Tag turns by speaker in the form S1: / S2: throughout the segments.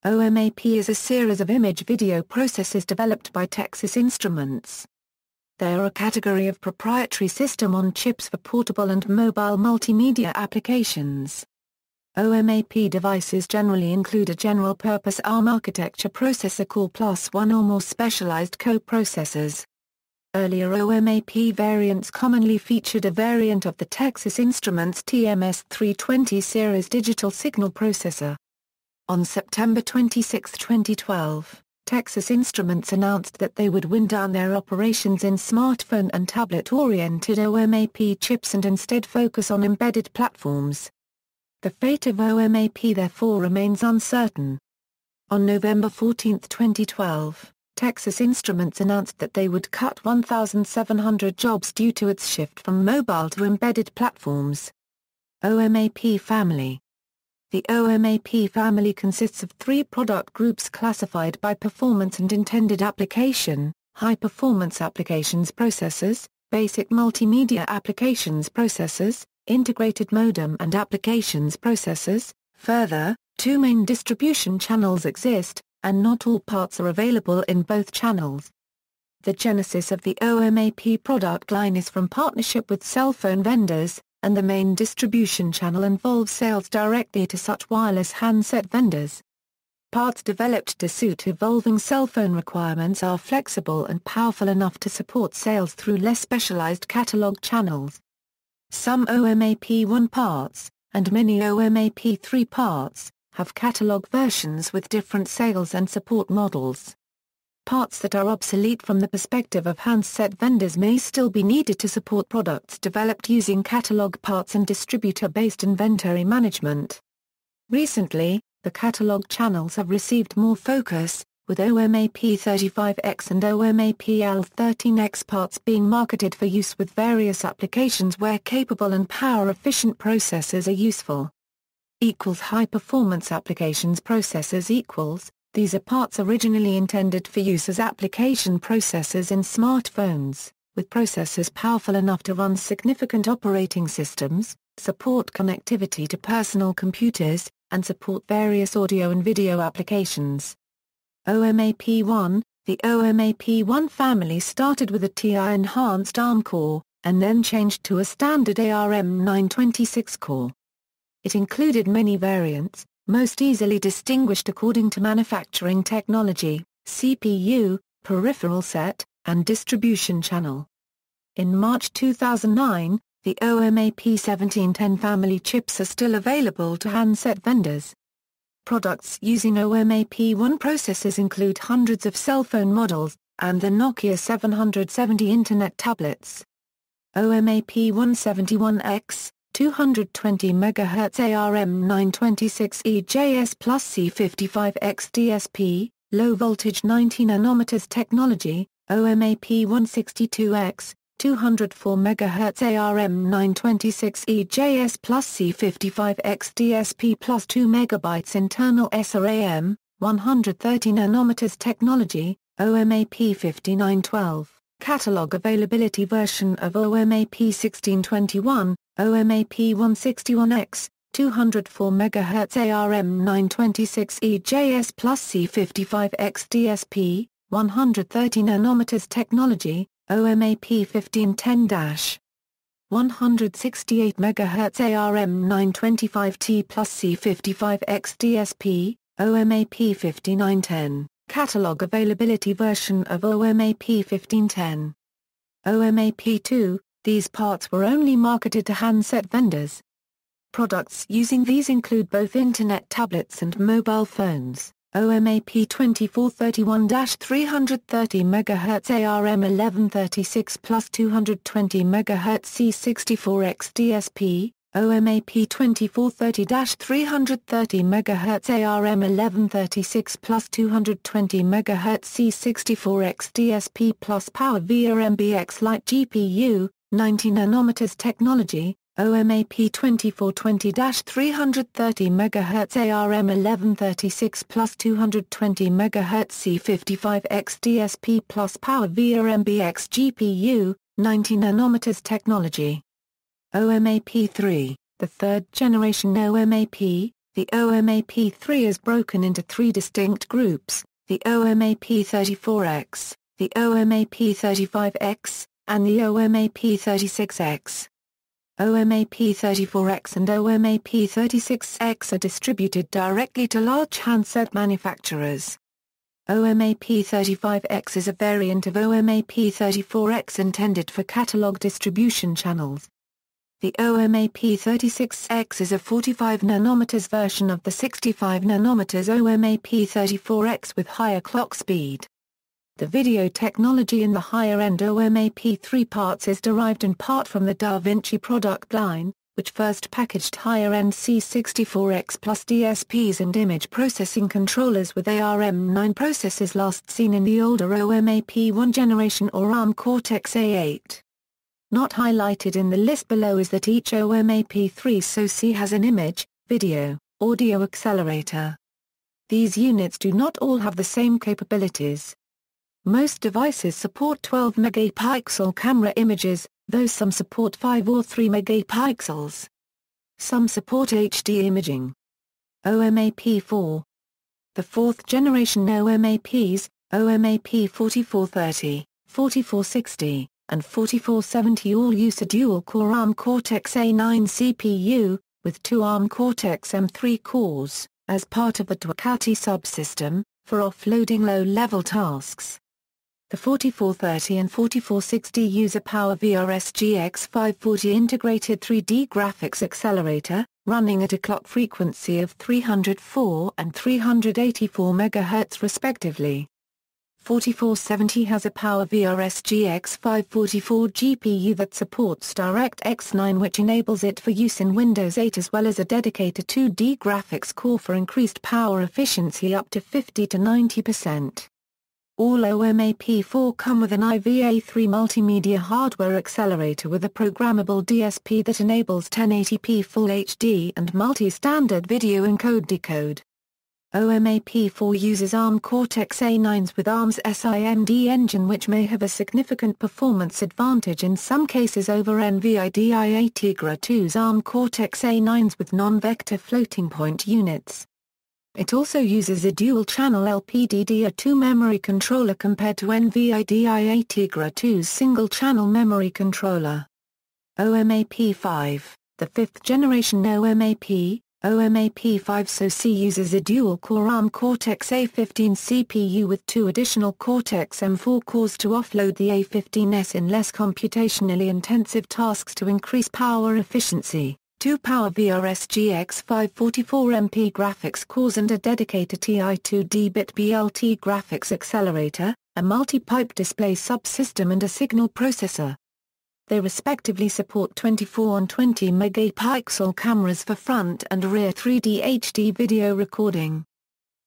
S1: Omap is a series of image-video processors developed by Texas Instruments. They are a category of proprietary system on chips for portable and mobile multimedia applications. Omap devices generally include a general-purpose ARM architecture processor core plus one or more specialized coprocessors. Earlier Omap variants commonly featured a variant of the Texas Instruments TMS320 series digital signal processor. On September 26, 2012, Texas Instruments announced that they would wind down their operations in smartphone and tablet-oriented Omap chips and instead focus on embedded platforms. The fate of Omap therefore remains uncertain. On November 14, 2012, Texas Instruments announced that they would cut 1,700 jobs due to its shift from mobile to embedded platforms. Omap family. The Omap family consists of three product groups classified by performance and intended application: high-performance applications processors, basic multimedia applications processors, integrated modem and applications processors. Further, two main distribution channels exist, and not all parts are available in both channels. The genesis of the Omap product line is from partnership with cell phone vendors, and the main distribution channel involves sales directly to such wireless handset vendors. Parts developed to suit evolving cell phone requirements are flexible and powerful enough to support sales through less specialized catalog channels. Some Omap 1 parts, and many Omap 3 parts, have catalog versions with different sales and support models. Parts that are obsolete from the perspective of handset vendors may still be needed to support products developed using catalog parts and distributor-based inventory management. Recently, the catalog channels have received more focus, with Omap 35X and Omap L13X parts being marketed for use with various applications where capable and power-efficient processors are useful. High-performance applications processors. These are parts originally intended for use as application processors in smartphones, with processors powerful enough to run significant operating systems, support connectivity to personal computers, and support various audio and video applications. Omap 1. The Omap 1 family started with a TI-enhanced ARM core, and then changed to a standard ARM926 core. It included many variants, most easily distinguished according to manufacturing technology, CPU, peripheral set, and distribution channel. In March 2009, the Omap 1710 family chips are still available to handset vendors. Products using Omap 1 processors include hundreds of cell phone models, and the Nokia 770 Internet tablets. Omap 171X, 220 MHz ARM926 EJS plus C55X DSP, low voltage 90 nanometers technology. Omap 162X, 204 MHz ARM926 EJS plus C55X DSP plus 2 MB internal SRAM, 130 nanometers technology. Omap 5912, catalog availability version of Omap 1621. Omap 161X, 204 MHz ARM926 EJS plus C55X DSP, 130 nanometers technology. Omap 1510-, 168 MHz ARM925T plus C55X DSP. Omap 5910, catalog availability version of Omap 1510. Omap 2. These parts were only marketed to handset vendors. Products using these include both Internet tablets and mobile phones. Omap 2431-330 MHz ARM1136 plus 220 MHz C64X DSP. Omap 2430-330 MHz ARM1136 plus 220 MHz C64X DSP plus Power via MBX Lite GPU. 90 nanometers technology. Omap 2420-330 MHz ARM1136 plus 220 MHz C55X DSP plus Power via MBX GPU, 90 nanometers technology. Oma P3, the third generation Oma P, The Oma P3 is broken into three distinct groups: the Oma P34X, the Oma P35X, and the Oma P36X. Oma P34X and Oma P36X are distributed directly to large handset manufacturers. Oma P35X is a variant of Oma P34X intended for catalog distribution channels. The Oma P36X is a 45 nanometers version of the 65 nanometers Oma P34X with higher clock speed. The video technology in the higher-end Oma P3 parts is derived in part from the Da Vinci product line, which first packaged higher-end C64X plus DSPs and image processing controllers with ARM9 processors last seen in the older Oma P1 generation or ARM Cortex-A8. Not highlighted in the list below is that each Oma P3 SoC has an image, video, audio accelerator. These units do not all have the same capabilities. Most devices support 12 megapixel camera images, though some support 5 or 3 megapixels. Some support HD imaging. Oma P4. The fourth generation Oma Ps, Oma P4430, 4460, and 4470 all use a dual-core ARM Cortex-A9 CPU, with two ARM Cortex-M3 cores, as part of the Ducati subsystem, for offloading low-level tasks. The 4430 and 4460 use a PowerVR SGX 540 integrated 3D graphics accelerator, running at a clock frequency of 304 and 384 MHz respectively. 4470 has a PowerVR SGX 544 GPU that supports DirectX 9, which enables it for use in Windows 8, as well as a dedicated 2D graphics core for increased power efficiency up to 50 to 90%. All Oma P4 come with an IVA3 multimedia hardware accelerator with a programmable DSP that enables 1080p Full HD and multi-standard video encode-decode. Oma P4 uses ARM Cortex-A9s with ARM's SIMD engine, which may have a significant performance advantage in some cases over NVIDIA Tegra 2's ARM Cortex-A9s with non-vector floating-point units. It also uses a dual-channel LPDDR2 memory controller compared to NVIDIA Tegra 2's single-channel memory controller. Oma P5, the fifth-generation Oma P5 SoC uses a dual-core ARM Cortex-A15 CPU with two additional Cortex-M4 cores to offload the A15S in less computationally intensive tasks to increase power efficiency. Two PowerVR SGX 544MP graphics cores and a dedicated TI-2D-bit BLT graphics accelerator, a multi-pipe display subsystem and a signal processor. They respectively support 24 and 20 megapixel cameras for front and rear 3D HD video recording.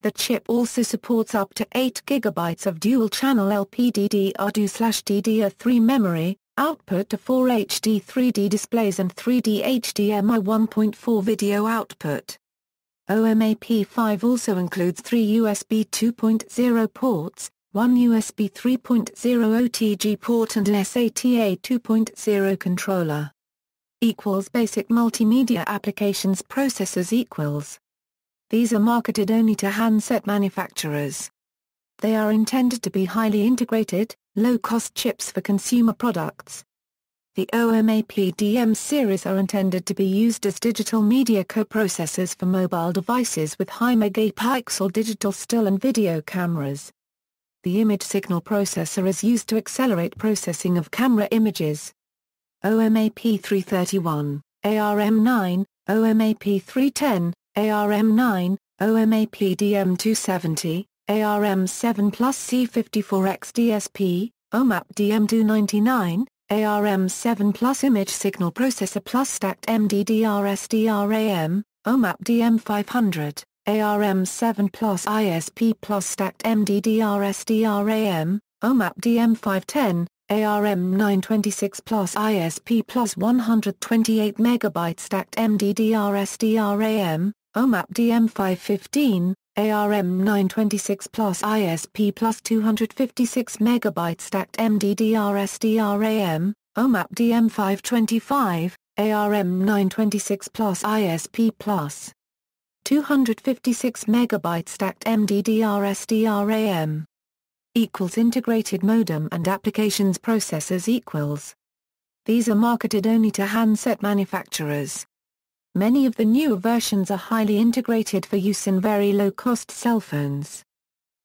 S1: The chip also supports up to 8 GB of dual-channel LPDDR2/DDR3 memory, output to 4 HD 3D displays and 3D HDMI 1.4 video output. Oma P5 also includes 3 USB 2.0 ports, 1 USB 3.0 OTG port and an SATA 2.0 controller. Basic multimedia applications processors . These are marketed only to handset manufacturers. They are intended to be highly integrated, low-cost chips for consumer products. The Oma PDM series are intended to be used as digital media coprocessors for mobile devices with high megapixel digital still and video cameras. The image signal processor is used to accelerate processing of camera images. Oma P331, ARM9, Oma P310, ARM9, Oma PDM270, ARM7 plus C54X DSP, Omap DM299, ARM7 plus image signal processor plus stacked MDDR/SDRAM, Omap DM500, ARM7 plus ISP plus stacked MDDR/SDRAM, Omap DM510, ARM926 plus ISP plus 128 MB stacked MDDR/SDRAM, Omap DM515, ARM926 plus ISP plus 256 MB stacked MDDR/SDRAM, Omap DM525, ARM926 plus ISP plus 256 MB stacked MDDR/SDRAM. Equals integrated modem and applications processors equals. These are marketed only to handset manufacturers. Many of the newer versions are highly integrated for use in very low-cost cell phones.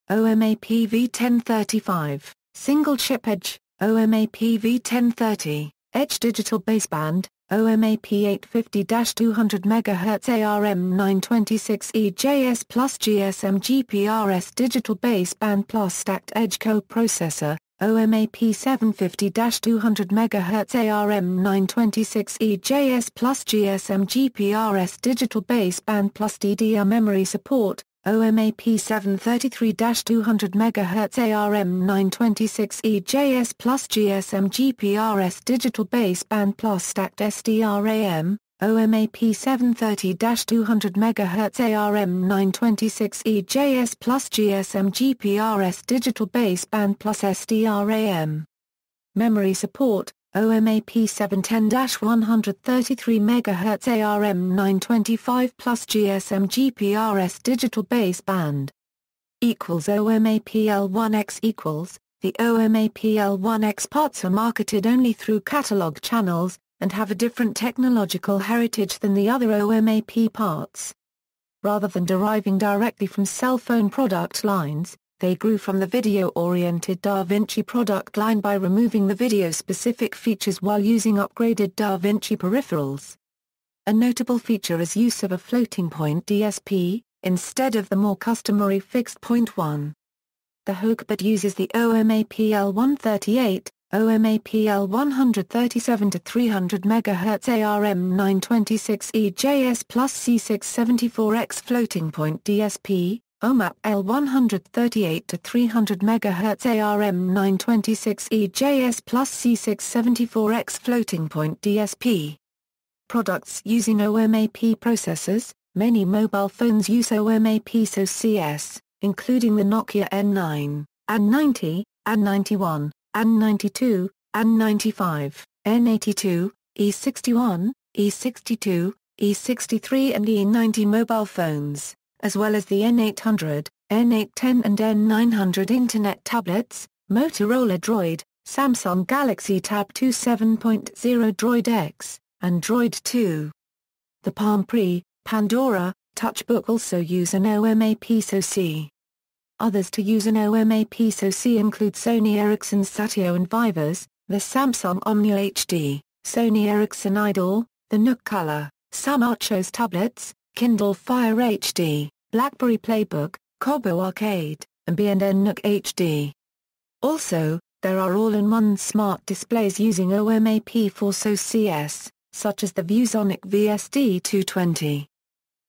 S1: Oma P3 Single Chip Edge, Oma P3 Edge Digital Baseband, Oma P850-200 MHz ARM926 EJS plus GSM GPRS Digital Baseband plus Stacked Edge Co-Processor, Oma P750-200 MHz ARM926 EJS plus GSM GPRS Digital Baseband plus DDR Memory Support, Oma P733-200 MHz ARM926 EJS plus GSM GPRS Digital Baseband plus Stacked SDRAM, Oma P730-200 MHz ARM926 EJS plus GSM GPRS Digital Baseband plus SDRAM. Memory Support, Oma P710-133 MHz ARM925 plus GSM GPRS Digital Baseband. Oma PL1X equals. The Oma PL1X parts are marketed only through catalog channels, and have a different technological heritage than the other Oma P parts. Rather than deriving directly from cell phone product lines, they grew from the video-oriented DaVinci product line by removing the video-specific features while using upgraded DaVinci peripherals. A notable feature is use of a floating-point DSP, instead of the more customary fixed-point one. The Hookbit uses the Oma PL138, Oma PL137-300 MHz ARM926 EJS plus C674X floating-point DSP, Omap L138-300 MHz ARM926 EJS plus C674X floating-point DSP. Products using Oma P processors. Many mobile phones use Oma P SoCs, including the Nokia N9, N90, N91, N92, N95, N82, E61, E62, E63 and E90 mobile phones, as well as the N800, N810 and N900 Internet tablets, Motorola Droid, Samsung Galaxy Tab 2 7.0 Droid X, and Droid 2. The Palm Pre, Pandora, Touchbook also use an Oma P SoC. Others to use an Oma P SoC include Sony Ericsson Satio and Vivers, the Samsung Omnia HD, Sony Ericsson Idol, the Nook Color, Smartchos tablets, Kindle Fire HD, BlackBerry Playbook, Kobo Arcade, and B&N Nook HD. Also, there are all-in-one smart displays using Oma P4 SoCs, such as the ViewSonic VSD220.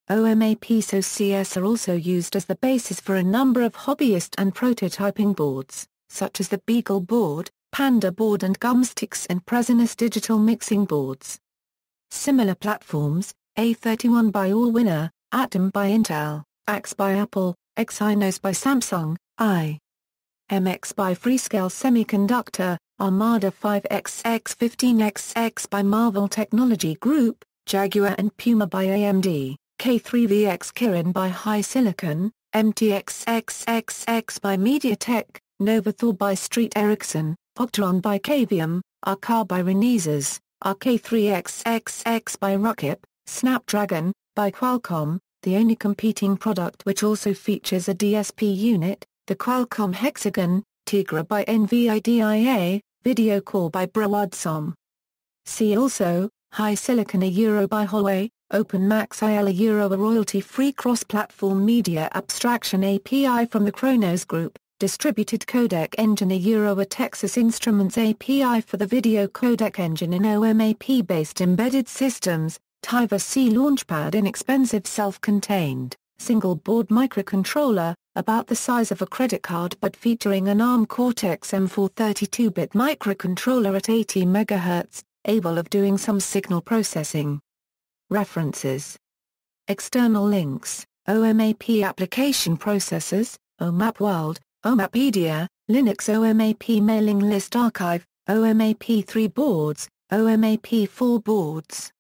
S1: Oma P SoCs are also used as the basis for a number of hobbyist and prototyping boards, such as the Beagle board, Panda board and Gumsticks and Presonus digital mixing boards. Similar platforms, A31 by Allwinner, Atom by Intel, AX by Apple, Exynos by Samsung, MX by Freescale Semiconductor, Armada 5XX 15XX by Marvell Technology Group, Jaguar and Puma by AMD. K3VX Kirin by HiSilicon, MTX-XXX by MediaTek, Novathor by Street Ericsson, Octron by Cavium, RK by Renesas, RK3XXX by Rockip, Snapdragon, by Qualcomm, the only competing product which also features a DSP unit, the Qualcomm Hexagon, Tegra by NVIDIA, Video Core by Broadcom. See also, HiSilicon a Euro by Huawei, OpenMax IL a Euro a royalty-free cross-platform media abstraction API from the Kronos Group, distributed codec engine a Euro a Texas Instruments API for the video codec engine in Oma P-based embedded systems, Tiva C Launchpad inexpensive self-contained, single-board microcontroller, about the size of a credit card but featuring an ARM Cortex-M4 32-bit microcontroller at 80 MHz, able of doing some signal processing. References. External links, Oma P application processors, Omap World, Omapedia, Linux Oma P mailing list archive, Oma P3 boards, Oma P4 boards.